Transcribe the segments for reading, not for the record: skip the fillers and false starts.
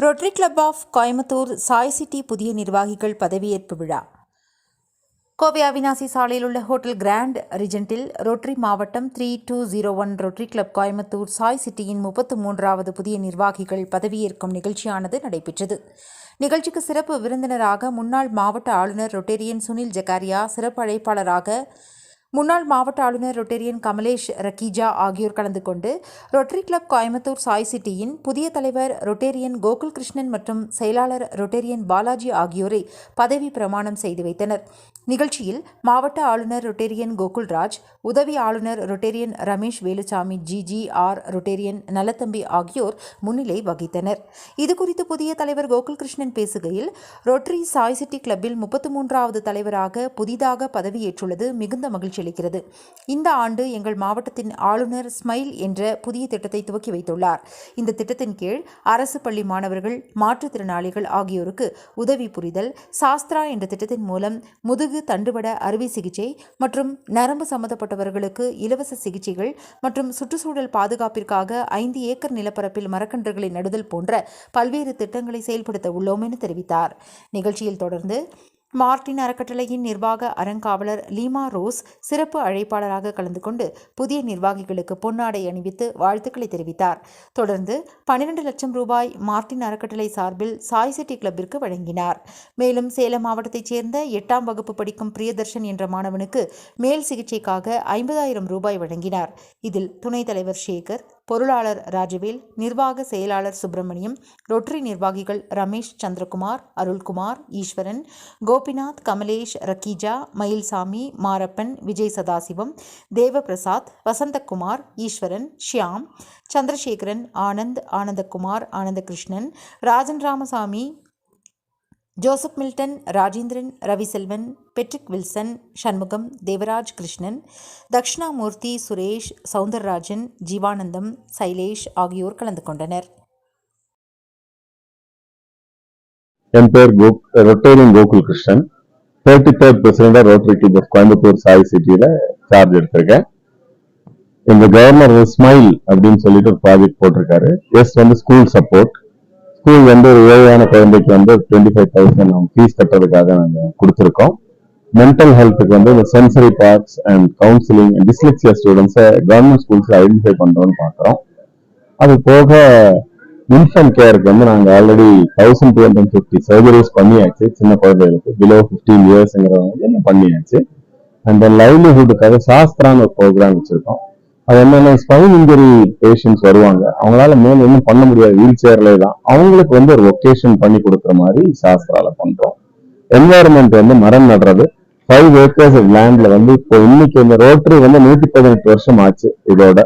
Rotary club of Coimbatore Sai city புதிய நிர்வாகிகள் பதவியேற்பு விழா. கோவை அவினாசி சாலையில் உள்ள ஹோட்டல் கிராண்ட் ரிஜென்ட்டில் ரோட்டரி மாவட்டம் 3201 ரோட்டரி கிளப் கோயம்புத்தூர் சாய் சிட்டியின் 33வது புதிய நிர்வாகிகள் பதவியேற்கும் நிகழ்ச்சியானது நடைபெற்றது. நிகழ்ச்சிக்கு சிறப்பு விருந்தினராக முன்னாள் மாவட்ட ஆளுநர் ரொட்டேரியன் சுனில் ஜக்காரியா, சிறப்பு அழைப்பாளராக முன்னாள் மாவட்ட ஆளுநர் ரொட்டேரியன் கமலேஷ் ரக்கீஜா ஆகியோர் கலந்து கொண்டு ரோட்டரி கிளப் கோயம்புத்தூர் சாய் சிட்டியின் புதிய தலைவர் ரொட்டேரியன் கோகுல் கிருஷ்ணன் மற்றும் செயலாளர் ரொட்டேரியன் பாலாஜி ஆகியோரை பதவி பிரமாணம் செய்து வைத்தனர். நிகழ்ச்சியில் மாவட்ட ஆளுநர் ரொட்டேரியன் கோகுல்ராஜ், உதவி ஆளுநர் Rotarian Ramesh Velusamy, GGR Rotarian Nallathambi ஆகியோர் முன்னிலை வகித்தனர். இதுகுறித்து புதிய தலைவர் கோகுல் கிருஷ்ணன் பேசுகையில், ரோட்டரி சாய் சிட்டி கிளப்பில் 33வது தலைவராக புதிதாக பதவியேற்றுள்ளது மிகுந்த மகிழ்ச்சி அளிக்கிறது. இந்த ஆண்டு எங்கள் மாவட்டத்தின் ஆளுநர் ஸ்மைல் என்ற புதிய திட்டத்தை துவக்கி வைத்துள்ளார். இந்த திட்டத்தின் கீழ் அரசு பள்ளி மாணவர்கள், மாற்றுத்திறனாளிகள் ஆகியோருக்கு உதவி புரிதல், சாஸ்திரா என்ற திட்டத்தின் மூலம் முதுகு தண்டுவட அறுவை சிகிச்சை மற்றும் நரம்பு சம்பந்தப்பட்டவர்களுக்கு இலவச சிகிச்சைகள் மற்றும் சுற்றுச்சூழல் பாதுகாப்பிற்காக 5 ஏக்கர் நிலப்பரப்பில் மரக்கன்றுகளை நடுதல் போன்ற பல்வேறு திட்டங்களை செயல்படுத்த உள்ளோம் என தெரிவித்தார். நிகழ்ச்சியில் தொடர்ந்து மார்டின் அறக்கட்டளையின் நிர்வாக அறங்காவலர் லீமா ரோஸ் சிறப்பு அழைப்பாளராக கலந்து கொண்டு புதிய நிர்வாகிகளுக்கு பொன்னாடை அணிவித்து வாழ்த்துக்களை தெரிவித்தார். தொடர்ந்து 12 லட்சம் ரூபாய் மார்டின் அறக்கட்டளை சார்பில் சாய் சிட்டி கிளப்பிற்கு வழங்கினார். மேலும் சேலம் மாவட்டத்தைச் சேர்ந்த 8ஆம் வகுப்பு படிக்கும் பிரியதர்ஷன் என்ற மாணவனுக்கு மேல் சிகிச்சைக்காக 50,000 ரூபாய் வழங்கினார். இதில் துணைத் தலைவர் சேகர், பொருளாளர் ராஜவேல், நிர்வாக செயலாளர் சுப்பிரமணியம், ரோட்டரி நிர்வாகிகள் Ramesh, Chandrakumar, Arulkumar, Eswaran, Gopinath, Kamalesh, Rakkija, Mayilsamy, Marappan, Vijay Sadasivam, Devaprasad, Vasanthakumar, Eswaran, Shyam, Chandrasekaran, Anand, Anandakumar, Anandakrishnan, Rajan Ramasamy, Joseph Milton, Rajendran, Raviselvan, Patrick Wilson, Shanmugam, Devaraj Krishnan, Dakshinamurthy, Suresh, Soundararajan, Jeevanandam, Sailesh ஆகியோர் கலந்து கொண்டனர். என் பேர் Rotarian Gokul Krishnan, 33rd president Rotary club of Coimbatore Sai சிட்டியில சார்ஜ் எடுத்திருக்கேன். இந்த கவர்னர் ஸ்மைல் அப்படின்னு சொல்லிட்டு ஒரு ப்ராஜெக்ட் போட்டிருக்காரு. வந்து ஸ்கூல் சப்போர்ட். ஸ்கூல் ஒரு ஏழையான குழந்தைக்கு 25,000 ஃபீஸ் கட்டுறதுக்காக நாங்கள் கொடுத்துருக்கோம். மென்டல் ஹெல்த்துக்கு இந்த sensory parts and counselling, dyslexia ஸ்டூடெண்ட்ஸை கவர்மெண்ட் ஸ்கூல்ஸ்ல ஐடென்டிஃபை பண்றோம்னு பார்க்குறோம். அது போக இன்ஃபன்ட் கேருக்கு நாங்கள் ஆல்ரெடி 1250 சர்ஜரிஸ் பண்ணியாச்சு. சின்ன குழந்தைகளுக்கு பிலோ 15 இயர்ஸ்ங்கிறவங்க பண்ணியாச்சு. அண்ட் லைவ்லிஹுட்டுக்காக சாஸ்திரான்னு ஒரு ப்ரோக்ராம் வச்சிருக்கோம். அது என்னன்னா, ஸ்பைன் இன்ஜுரி பேஷண்ட்ஸ் வருவாங்க, அவங்களால மேல ஒன்றும் பண்ண முடியாது, வீல் சேர்ல தான். அவங்களுக்கு ஒரு லொகேஷன் பண்ணி கொடுக்குற மாதிரி சாஸ்திரால பண்றோம். என்வாயர்மெண்ட் மரம் நடுறது 5 ஏக்கர்ஸ் லேண்ட்ல இப்போ இன்னைக்கு இந்த ரோட்டரி 118 வருஷம் ஆச்சு. இதோட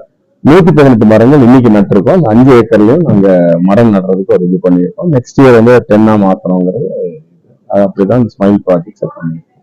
118 மரங்கள் இன்னைக்கு நட்டிருக்கோம். 5 ஏக்கர்லயும் நாங்க மரம் நடுறதுக்கு ஒரு இது பண்ணியிருக்கோம். நெக்ஸ்ட் இயர் 10 மாத்தணுங்கிறது அப்படிதான் இந்த ஸ்மைல் ப்ராஜெக்ட் பண்ணிருக்கோம்.